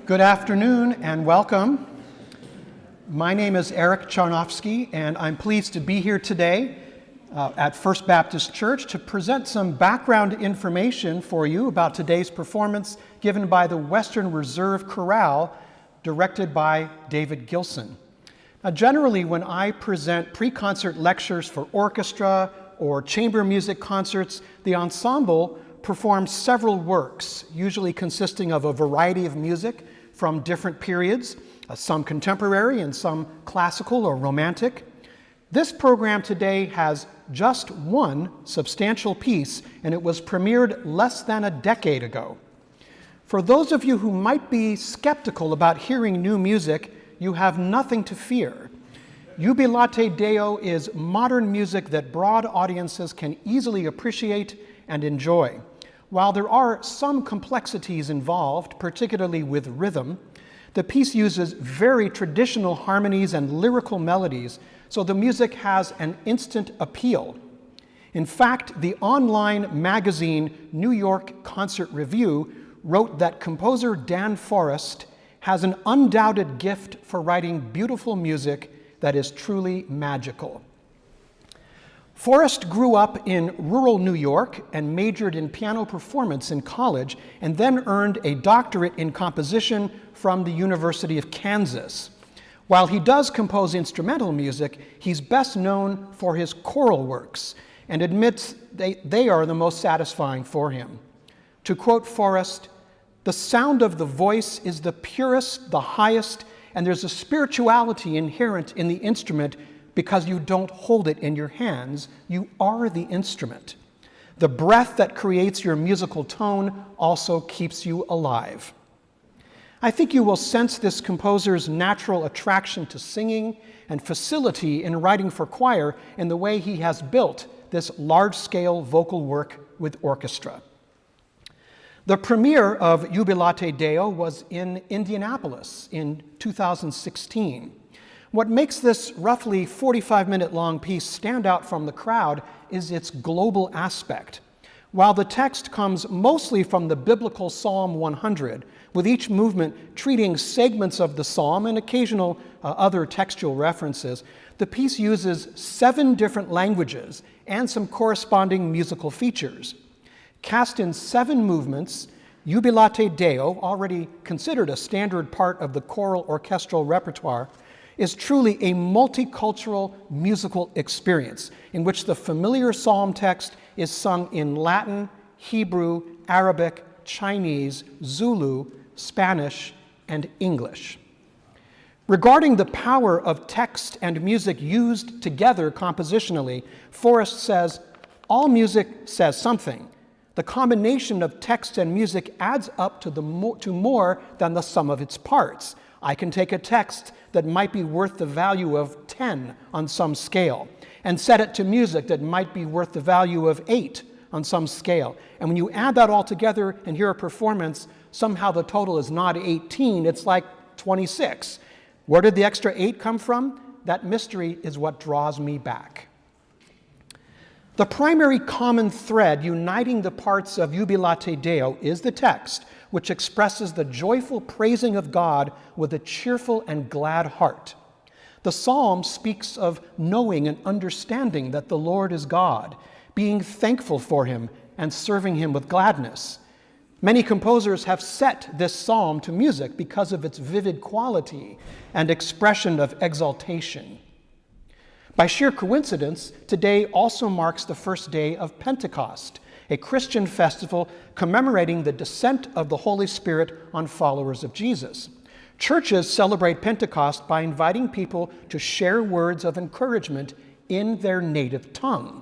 Good afternoon and welcome. My name is Eric Charnofsky, and I'm pleased to be here today at First Baptist Church to present some background information for you about today's performance given by the Western Reserve Chorale, directed by David Gilson. Now, generally, when I present pre-concert lectures for orchestra or chamber music concerts, the ensemble performs several works, usually consisting of a variety of music from different periods, some contemporary and some classical or romantic. This program today has just one substantial piece, and it was premiered less than a decade ago. For those of you who might be skeptical about hearing new music, you have nothing to fear. Jubilate Deo is modern music that broad audiences can easily appreciate and enjoy. While there are some complexities involved, particularly with rhythm, the piece uses very traditional harmonies and lyrical melodies, so the music has an instant appeal. In fact, the online magazine New York Concert Review wrote that composer Dan Forrest has an undoubted gift for writing beautiful music that is truly magical. Forrest grew up in rural New York and majored in piano performance in college, and then earned a doctorate in composition from the University of Kansas. While he does compose instrumental music, he's best known for his choral works and admits they are the most satisfying for him. To quote Forrest, "The sound of the voice is the purest, the highest, and there's a spirituality inherent in the instrument because you don't hold it in your hands, you are the instrument. The breath that creates your musical tone also keeps you alive." I think you will sense this composer's natural attraction to singing and facility in writing for choir in the way he has built this large-scale vocal work with orchestra. The premiere of Jubilate Deo was in Indianapolis in 2016. What makes this roughly 45-minute long piece stand out from the crowd is its global aspect. While the text comes mostly from the biblical Psalm 100, with each movement treating segments of the psalm and occasional other textual references, the piece uses 7 different languages and some corresponding musical features. Cast in 7 movements, Jubilate Deo, already considered a standard part of the choral orchestral repertoire, is truly a multicultural musical experience in which the familiar psalm text is sung in Latin, Hebrew, Arabic, Chinese, Zulu, Spanish, and English. Regarding the power of text and music used together compositionally, Forrest says, "All music says something. The combination of text and music adds up to more than the sum of its parts. I can take a text that might be worth the value of 10 on some scale and set it to music that might be worth the value of 8 on some scale. And when you add that all together and hear a performance, somehow the total is not 18, it's like 26. Where did the extra 8 come from? That mystery is what draws me back." The primary common thread uniting the parts of Jubilate Deo is the text, which expresses the joyful praising of God with a cheerful and glad heart. The psalm speaks of knowing and understanding that the Lord is God, being thankful for him and serving him with gladness. Many composers have set this psalm to music because of its vivid quality and expression of exaltation. By sheer coincidence, today also marks the first day of Pentecost, a Christian festival commemorating the descent of the Holy Spirit on followers of Jesus. Churches celebrate Pentecost by inviting people to share words of encouragement in their native tongue.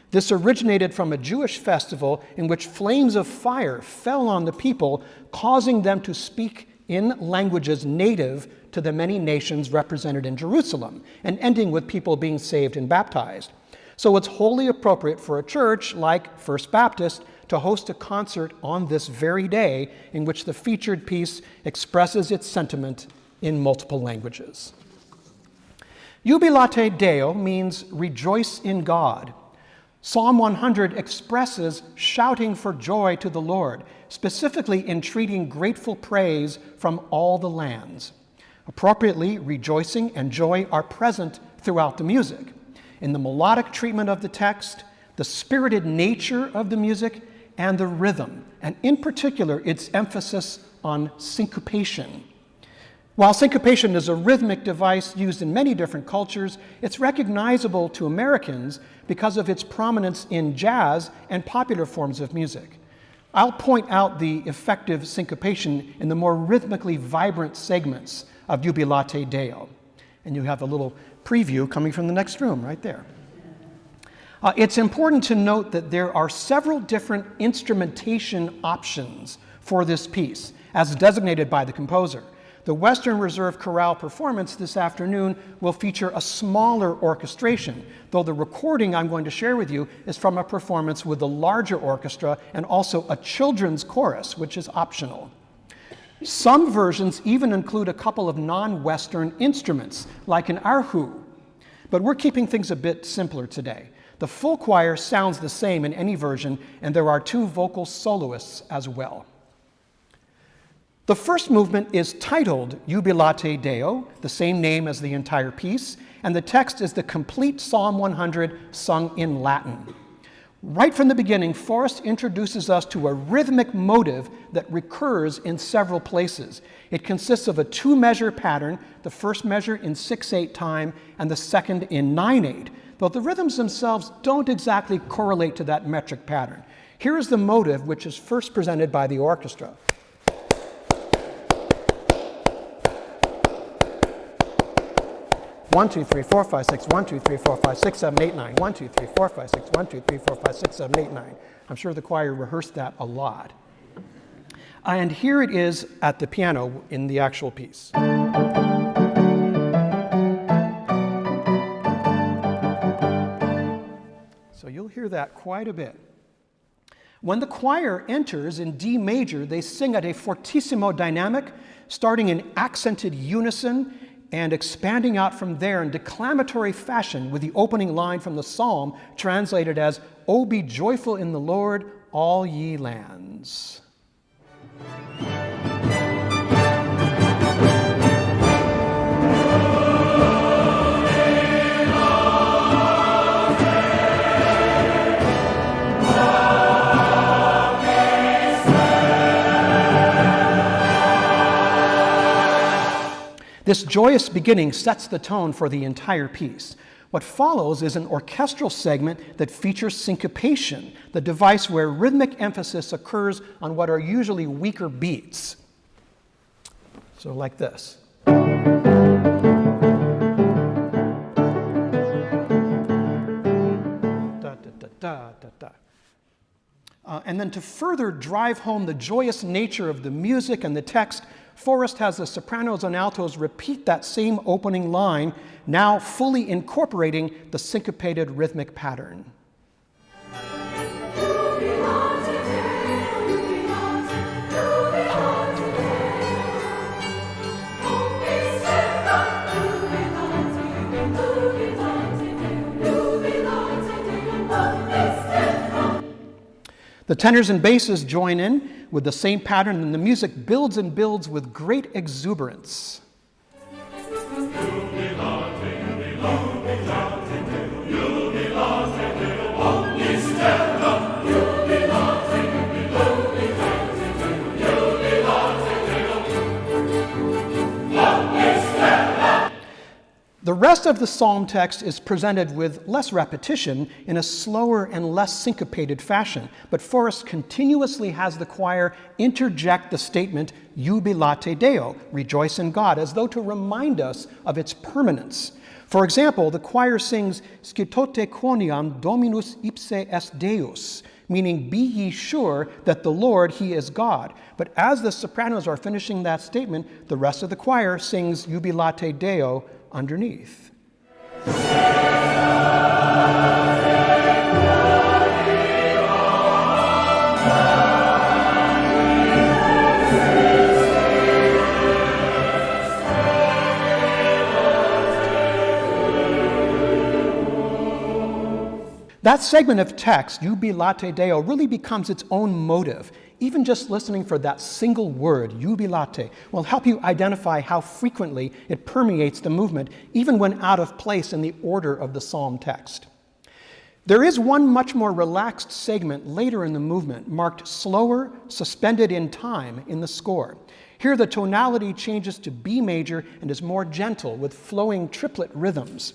This originated from a Jewish festival in which flames of fire fell on the people, causing them to speak in languages native to the many nations represented in Jerusalem, and ending with people being saved and baptized. So it's wholly appropriate for a church like First Baptist to host a concert on this very day in which the featured piece expresses its sentiment in multiple languages. Jubilate Deo means rejoice in God. Psalm 100 expresses shouting for joy to the Lord, specifically entreating grateful praise from all the lands. Appropriately, rejoicing and joy are present throughout the music. In the melodic treatment of the text, the spirited nature of the music, and the rhythm, and in particular, its emphasis on syncopation. While syncopation is a rhythmic device used in many different cultures, it's recognizable to Americans because of its prominence in jazz and popular forms of music. I'll point out the effective syncopation in the more rhythmically vibrant segments of Jubilate Deo. And you have a little preview coming from the next room right there. It's important to note that there are several different instrumentation options for this piece, as designated by the composer. The Western Reserve Chorale performance this afternoon will feature a smaller orchestration, though the recording I'm going to share with you is from a performance with a larger orchestra and also a children's chorus, which is optional. Some versions even include a couple of non-Western instruments, like an erhu, but we're keeping things a bit simpler today. The full choir sounds the same in any version, and there are 2 vocal soloists as well. The first movement is titled Jubilate Deo, the same name as the entire piece, and the text is the complete Psalm 100 sung in Latin. Right from the beginning, Forrest introduces us to a rhythmic motive that recurs in several places. It consists of a 2-measure pattern, the first measure in 6/8 time and the second in 9/8, though the rhythms themselves don't exactly correlate to that metric pattern. Here is the motive, which is first presented by the orchestra. One, two, three, four, five, six. 1, 2, 3, 4, 5, 6, 7, 8, 9. 1, 2, 3, 4, 5, 6. 1, 2, 3, 4, 5, 6, 7, 8, 9. I'm sure the choir rehearsed that a lot. And here it is at the piano in the actual piece. So you'll hear that quite a bit. When the choir enters in D major, they sing at a fortissimo dynamic, starting in accented unison and expanding out from there in declamatory fashion with the opening line from the psalm translated as, "O be joyful in the Lord, all ye lands." This joyous beginning sets the tone for the entire piece. What follows is an orchestral segment that features syncopation, the device where rhythmic emphasis occurs on what are usually weaker beats. So like this. And then to further drive home the joyous nature of the music and the text, Forrest has the sopranos and altos repeat that same opening line, now fully incorporating the syncopated rhythmic pattern. The tenors and basses join in with the same pattern, and the music builds and builds with great exuberance. The rest of the psalm text is presented with less repetition in a slower and less syncopated fashion, but Forrest continuously has the choir interject the statement, Jubilate Deo, rejoice in God, as though to remind us of its permanence. For example, the choir sings, Scitote quoniam Dominus ipse est Deus, meaning, be ye sure that the Lord, He is God. But as the sopranos are finishing that statement, the rest of the choir sings Jubilate Deo underneath. That segment of text, Jubilate Deo, really becomes its own motive. Even just listening for that single word, jubilate, will help you identify how frequently it permeates the movement, even when out of place in the order of the psalm text. There is one much more relaxed segment later in the movement, marked slower, suspended in time in the score. Here the tonality changes to B major and is more gentle with flowing triplet rhythms.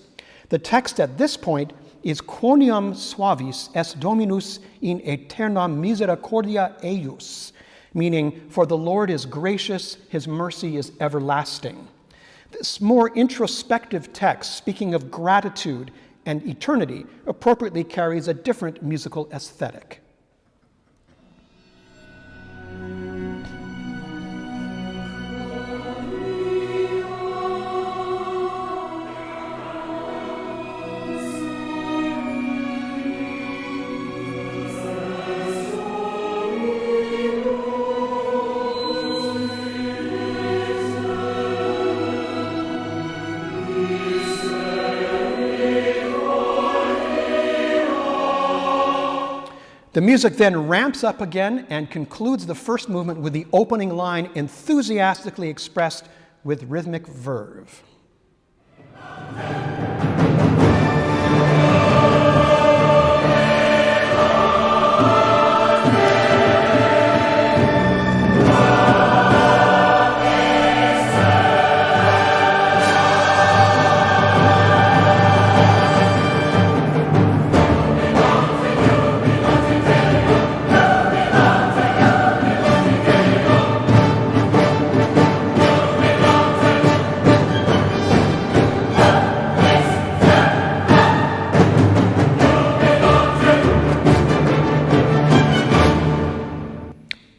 The text at this point is quoniam suavis est Dominus in aeterna misericordia eius, meaning, for the Lord is gracious, his mercy is everlasting. This more introspective text, speaking of gratitude and eternity, appropriately carries a different musical aesthetic. The music then ramps up again and concludes the first movement with the opening line enthusiastically expressed with rhythmic verve.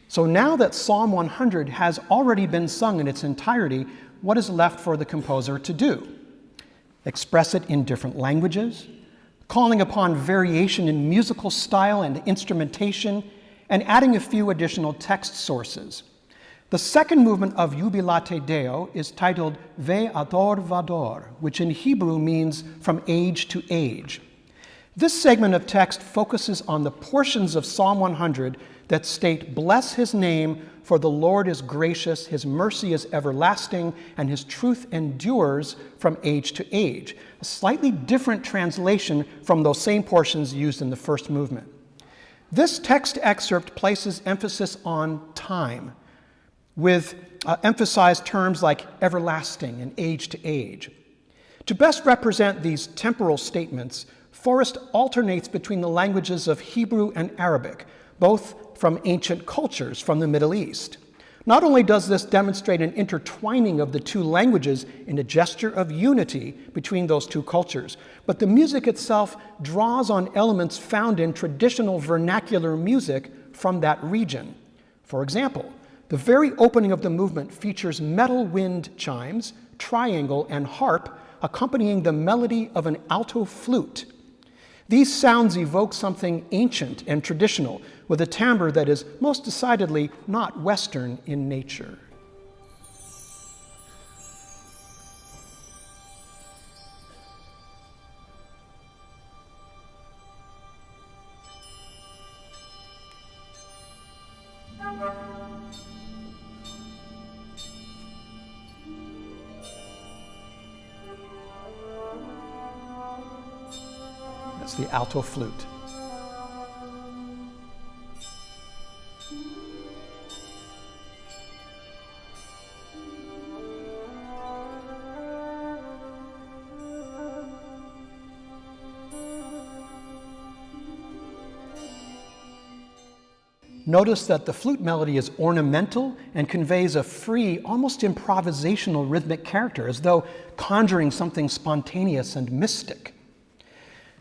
So now that Psalm 100 has already been sung in its entirety, what is left for the composer to do? Express it in different languages, calling upon variation in musical style and instrumentation, and adding a few additional text sources. The second movement of Jubilate Deo is titled Ve Ador Vador, which in Hebrew means from age to age. This segment of text focuses on the portions of Psalm 100 that state, "Bless his name, for the Lord is gracious, his mercy is everlasting, and his truth endures from age to age." A slightly different translation from those same portions used in the first movement. This text excerpt places emphasis on time, with emphasized terms like everlasting and age to age. To best represent these temporal statements, Forrest alternates between the languages of Hebrew and Arabic, both from ancient cultures from the Middle East. Not only does this demonstrate an intertwining of the two languages in a gesture of unity between those two cultures, but the music itself draws on elements found in traditional vernacular music from that region. For example, the very opening of the movement features metal wind chimes, triangle, and harp accompanying the melody of an alto flute. These sounds evoke something ancient and traditional, with a timbre that is most decidedly not Western in nature. That's the alto flute. Notice that the flute melody is ornamental and conveys a free, almost improvisational rhythmic character, as though conjuring something spontaneous and mystic.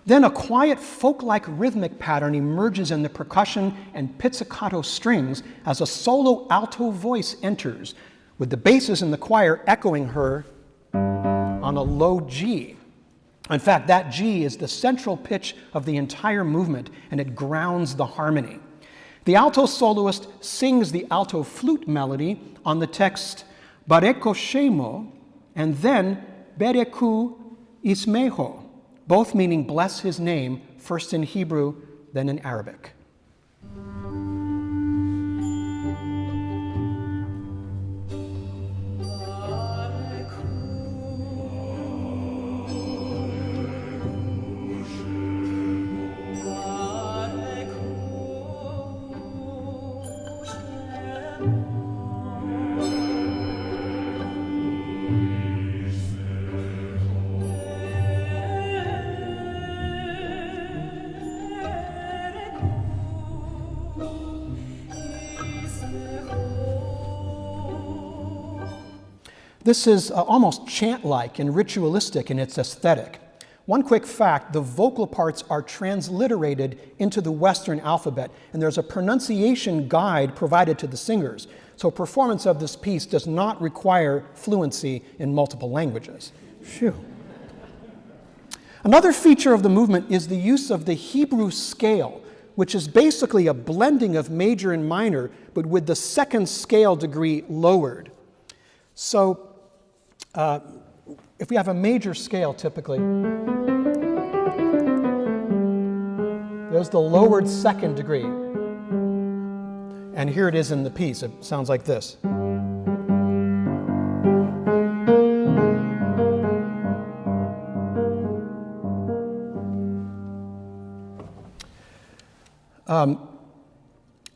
Then a quiet folk-like rhythmic pattern emerges in the percussion and pizzicato strings as a solo alto voice enters, with the basses in the choir echoing her on a low G. In fact, that G is the central pitch of the entire movement, and it grounds the harmony. The alto soloist sings the alto flute melody on the text Bareko Shemo and then Bereku Ismeho, both meaning bless his name, first in Hebrew, then in Arabic. This is almost chant-like and ritualistic in its aesthetic. One quick fact, the vocal parts are transliterated into the Western alphabet, and there's a pronunciation guide provided to the singers. So performance of this piece does not require fluency in multiple languages. Phew. Another feature of the movement is the use of the Hebrew scale, which is basically a blending of major and minor, but with the second scale degree lowered. So if we have a major scale, typically, there's the lowered second degree. And here it is in the piece. It sounds like this.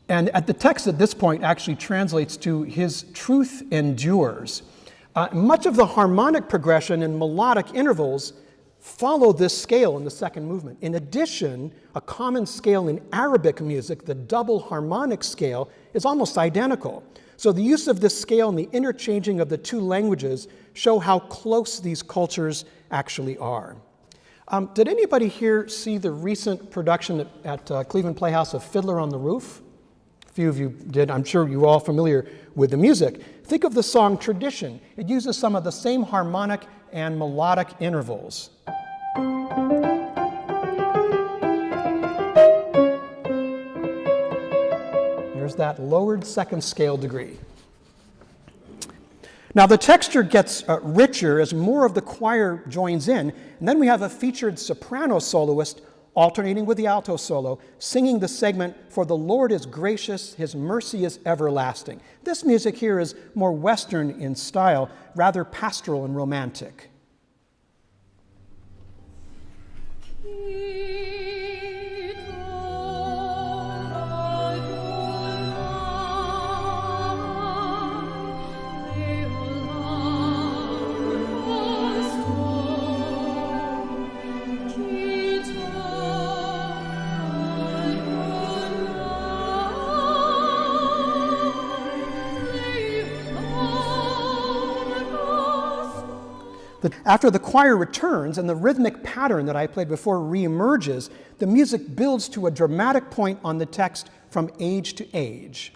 And the text at this point actually translates to "His truth endures." Much of the harmonic progression and melodic intervals follow this scale in the second movement. In addition, a common scale in Arabic music, the double harmonic scale, is almost identical. So the use of this scale and the interchanging of the two languages show how close these cultures actually are. Did anybody here see the recent production at Cleveland Playhouse of Fiddler on the Roof? A few of you did. I'm sure you're all familiar with the music. Think of the song Tradition. It uses some of the same harmonic and melodic intervals. There's that lowered second scale degree. Now the texture gets richer as more of the choir joins in, and then we have a featured soprano soloist alternating with the alto solo, singing the segment, "For the Lord is gracious, his mercy is everlasting." This music here is more Western in style, rather pastoral and romantic. After the choir returns and the rhythmic pattern that I played before reemerges, the music builds to a dramatic point on the text from age to age.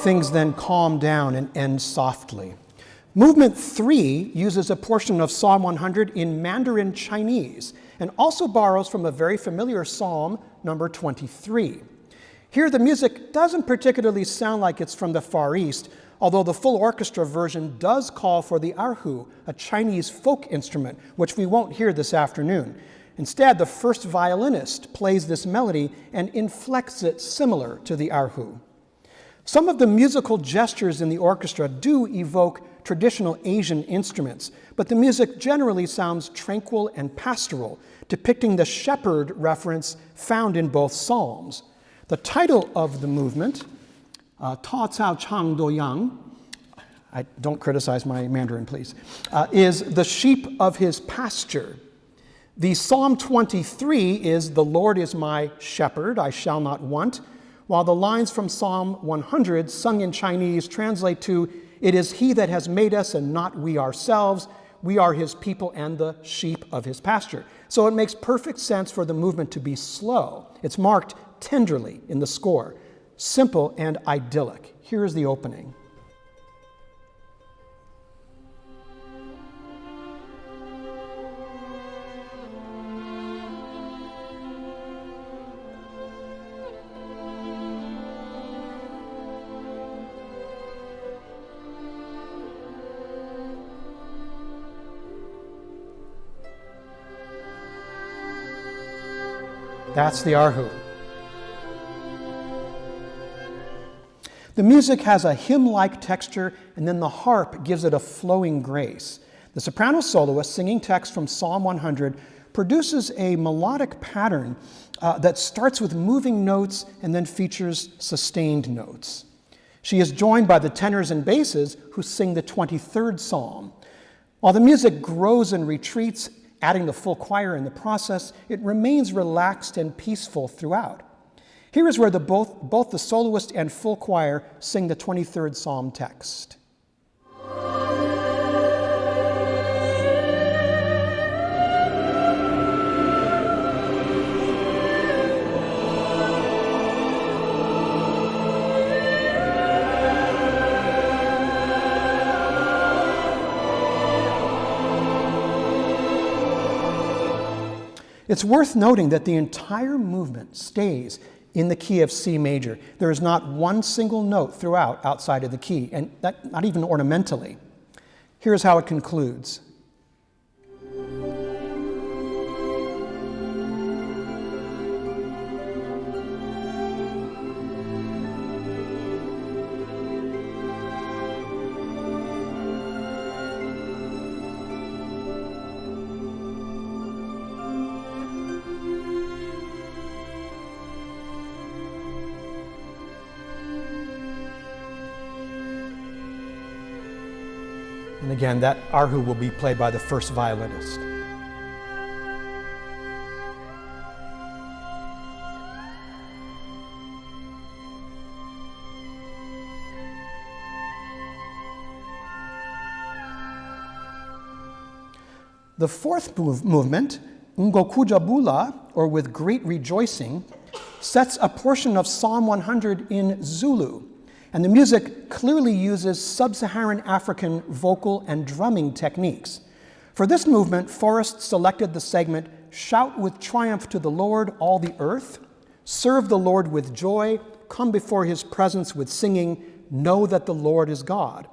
Things then calm down and end softly. Movement 3 uses a portion of Psalm 100 in Mandarin Chinese and also borrows from a very familiar psalm, number 23. Here the music doesn't particularly sound like it's from the Far East, although the full orchestra version does call for the erhu, a Chinese folk instrument, which we won't hear this afternoon. Instead, the first violinist plays this melody and inflects it similar to the erhu. Some of the musical gestures in the orchestra do evoke traditional Asian instruments, but the music generally sounds tranquil and pastoral, depicting the shepherd reference found in both psalms. The title of the movement, Ta Cao Chang Do Yang, I don't criticize my Mandarin, please, is the sheep of his pasture. The Psalm 23 is, "The Lord is my shepherd, I shall not want," while the lines from Psalm 100, sung in Chinese, translate to, "It is he that has made us and not we ourselves. we are his people and the sheep of his pasture. So it makes perfect sense for the movement to be slow. It's marked tenderly in the score, simple and idyllic. Here is the opening. That's the arhu. The music has a hymn-like texture, and then the harp gives it a flowing grace. The soprano soloist, singing text from Psalm 100, produces a melodic pattern that starts with moving notes and then features sustained notes. She is joined by the tenors and basses who sing the 23rd psalm. While the music grows and retreats, adding the full choir in the process, it remains relaxed and peaceful throughout. Here is where both the soloist and full choir sing the 23rd psalm text. It's worth noting that the entire movement stays in the key of C major. There is not one single note throughout outside of the key, and that, not even ornamentally. Here's how it concludes. And again, that arhu will be played by the first violinist. The fourth movement, Ngokujabula, or with great rejoicing, sets a portion of Psalm 100 in Zulu. And the music clearly uses sub-Saharan African vocal and drumming techniques. For this movement, Forrest selected the segment, "Shout with triumph to the Lord, all the earth, serve the Lord with joy, come before his presence with singing, know that the Lord is God."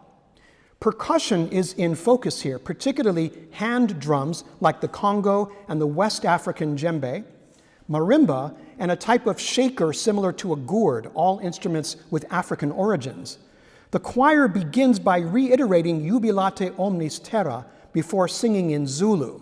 Percussion is in focus here, particularly hand drums like the Congo and the West African djembe, marimba, and a type of shaker similar to a gourd, all instruments with African origins. The choir begins by reiterating Jubilate omnis terra before singing in Zulu.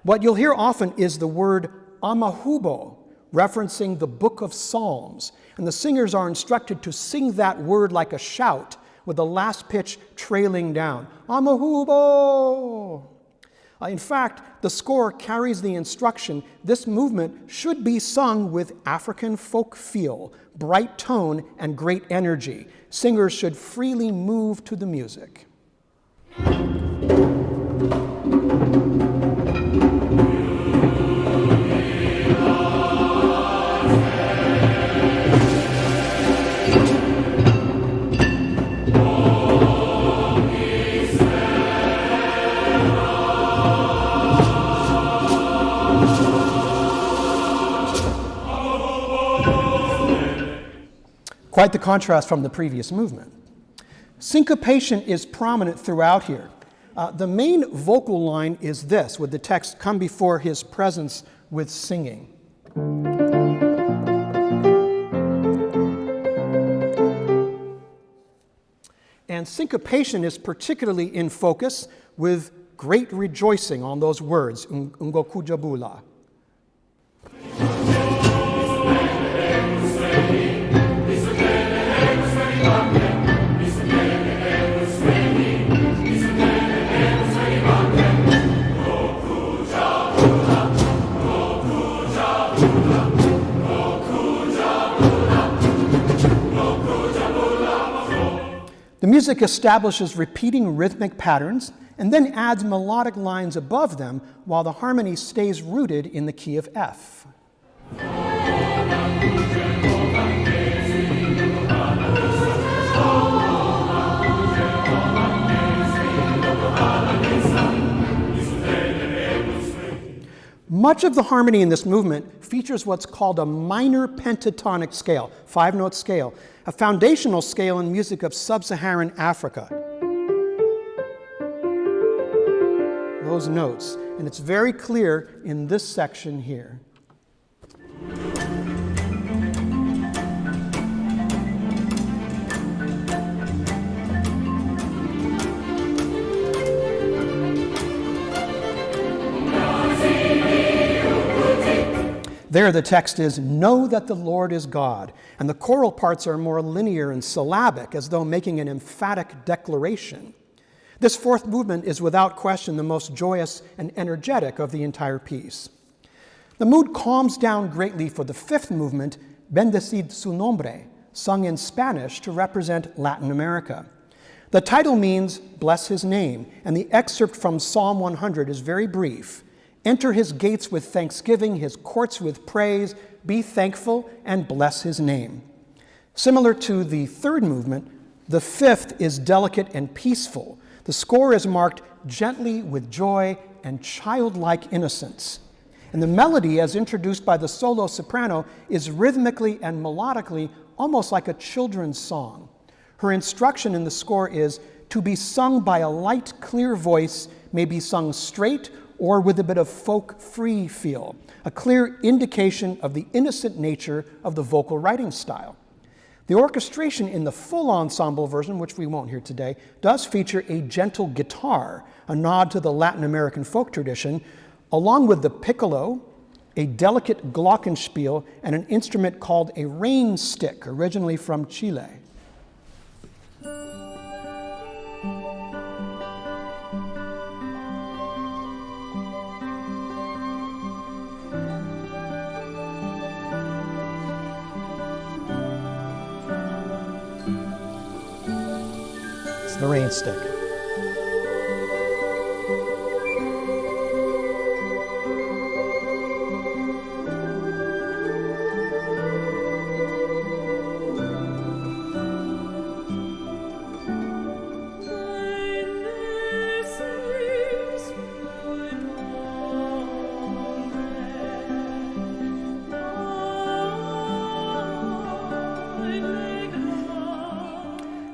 What you'll hear often is the word amahubo, referencing the Book of Psalms, and the singers are instructed to sing that word like a shout, with the last pitch trailing down. Amahubo! In fact, the score carries the instruction this movement should be sung with African folk feel, bright tone, and great energy. Singers should freely move to the music. Quite the contrast from the previous movement. Syncopation is prominent throughout here. The main vocal line is this, with the text, "Come before his presence with singing." And syncopation is particularly in focus with great rejoicing on those words, Ngokujabula. The music establishes repeating rhythmic patterns and then adds melodic lines above them while the harmony stays rooted in the key of F. Much of the harmony in this movement features what's called a minor pentatonic scale, 5-note scale, a foundational scale in music of sub-Saharan Africa. Those notes, and it's very clear in this section here. There the text is, "Know that the Lord is God," and the choral parts are more linear and syllabic, as though making an emphatic declaration. This fourth movement is without question the most joyous and energetic of the entire piece. The mood calms down greatly for the fifth movement, Bendecid su nombre, sung in Spanish to represent Latin America. The title means, "Bless his name," and the excerpt from Psalm 100 is very brief. "Enter his gates with thanksgiving, his courts with praise, be thankful and bless his name." Similar to the third movement, the fifth is delicate and peaceful. The score is marked gently with joy and childlike innocence. And the melody, as introduced by the solo soprano, is rhythmically and melodically almost like a children's song. Her instruction in the score is to be sung by a light, clear voice, may be sung straight or with a bit of folk-free feel, a clear indication of the innocent nature of the vocal writing style. The orchestration in the full ensemble version, which we won't hear today, does feature a gentle guitar, a nod to the Latin American folk tradition, along with the piccolo, a delicate glockenspiel, and an instrument called a rain stick, originally from Chile. The rain stick.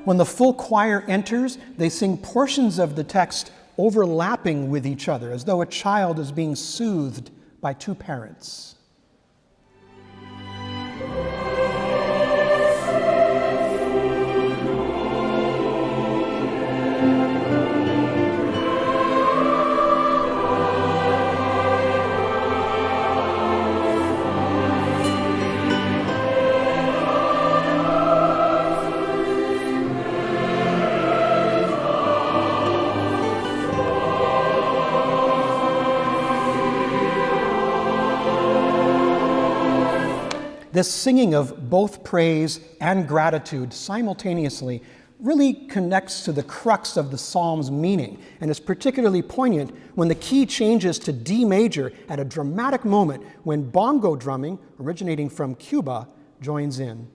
When the full choir enters, they sing portions of the text overlapping with each other, as though a child is being soothed by two parents. This singing of both praise and gratitude simultaneously really connects to the crux of the psalm's meaning and is particularly poignant when the key changes to D major at a dramatic moment when bongo drumming, originating from Cuba, joins in.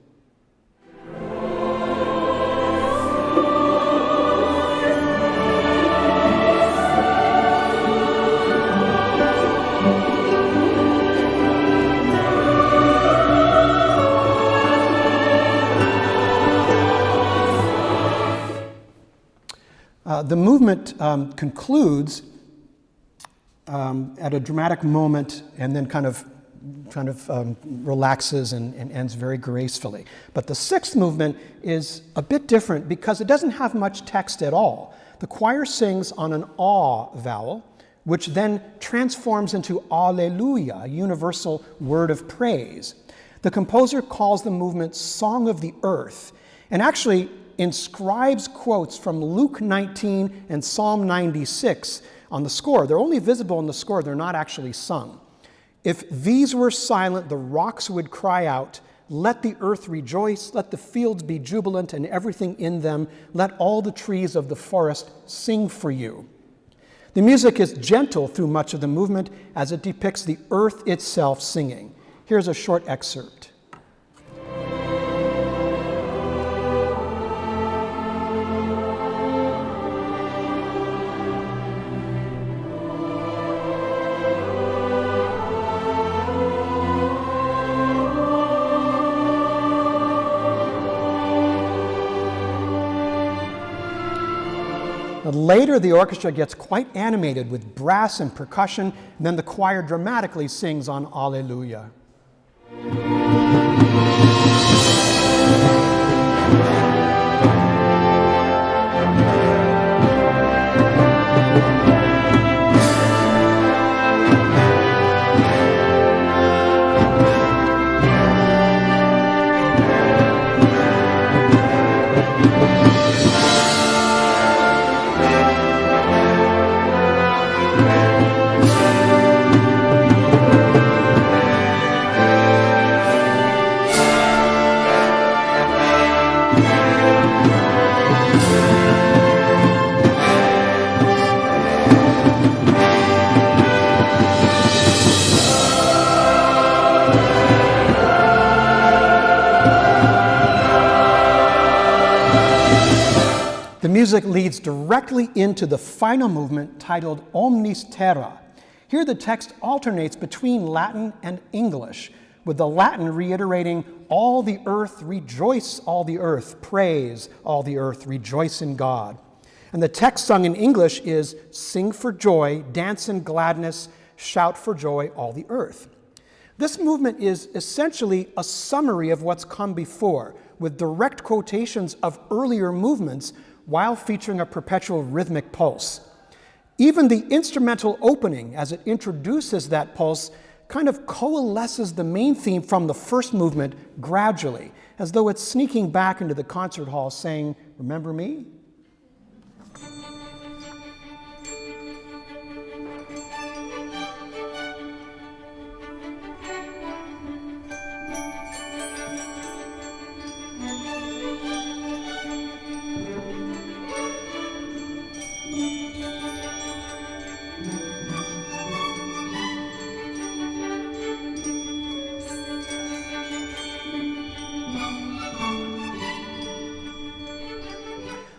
The movement concludes at a dramatic moment and then kind of relaxes and ends very gracefully. But the sixth movement is a bit different because it doesn't have much text at all. The choir sings on an aw vowel, which then transforms into Alleluia, a universal word of praise. The composer calls the movement Song of the Earth, and actually inscribes quotes from Luke 19 and Psalm 96 on the score. They're only visible in the score, they're not actually sung. If these were silent, the rocks would cry out, Let the earth rejoice, let the fields be jubilant and everything in them. Let all the trees of the forest sing for you. The music is gentle through much of the movement as it depicts the earth itself singing. Here's a short excerpt. Later, the orchestra gets quite animated with brass and percussion, and then the choir dramatically sings on Alleluia. The music leads directly into the final movement titled Omnis Terra. Here the text alternates between Latin and English, with the Latin reiterating, all the earth rejoice, all the earth praise, all the earth rejoice in God. And the text sung in English is, sing for joy, dance in gladness, shout for joy, all the earth. This movement is essentially a summary of what's come before, with direct quotations of earlier movements while featuring a perpetual rhythmic pulse. Even the instrumental opening, as it introduces that pulse, kind of coalesces the main theme from the first movement gradually, as though it's sneaking back into the concert hall saying, remember me?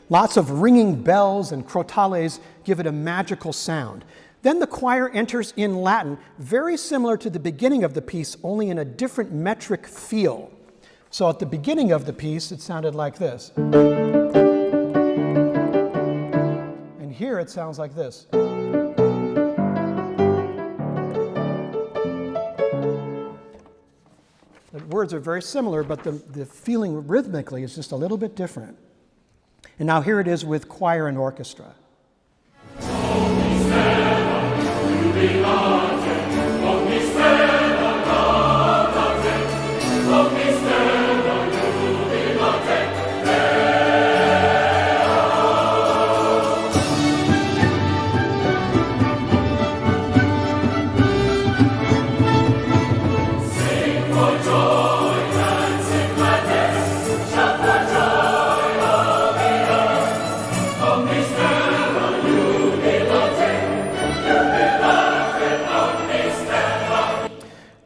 Lots of ringing bells and crotales give it a magical sound. Then the choir enters in Latin, very similar to the beginning of the piece, only in a different metric feel. So at the beginning of the piece, it sounded like this. And here it sounds like this. The words are very similar, but the feeling rhythmically is just a little bit different. And now here it is with choir and orchestra.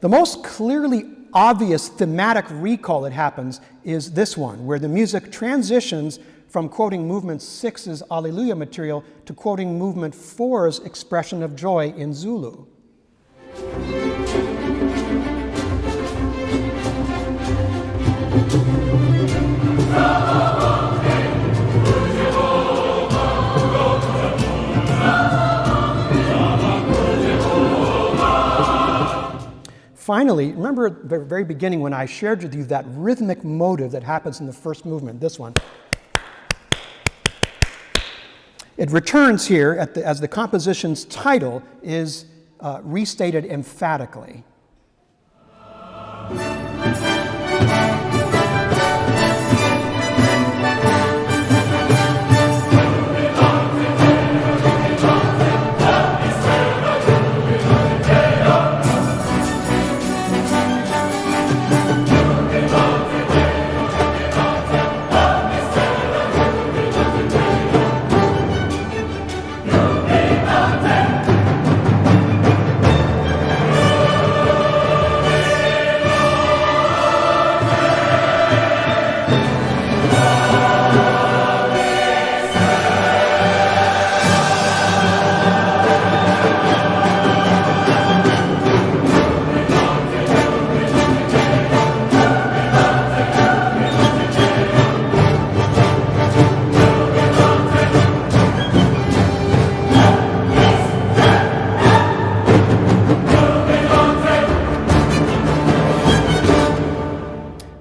The most clearly obvious thematic recall that happens is this one, where the music transitions from quoting movement 6's Alleluia material to quoting movement 4's expression of joy in Zulu. Finally, remember at the very beginning when I shared with you that rhythmic motive that happens in the first movement, this one. It returns here as the composition's title is restated emphatically.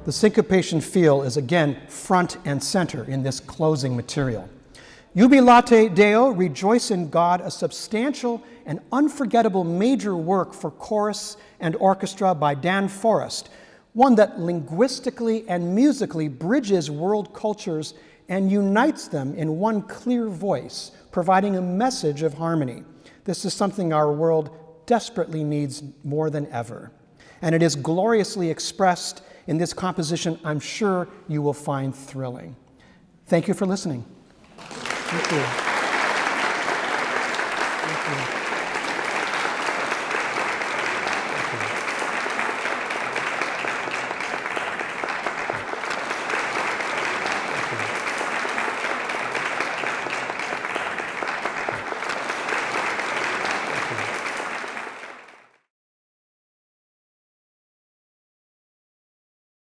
the syncopation feel is again front and center in this closing material. Jubilate Deo, Rejoice in God, a substantial and unforgettable major work for chorus and orchestra by Dan Forrest, one that linguistically and musically bridges world cultures and unites them in one clear voice, providing a message of harmony. This is something our world desperately needs more than ever. And it is gloriously expressed in this composition I'm sure you will find thrilling. Thank you for listening. Thank you. Thank you.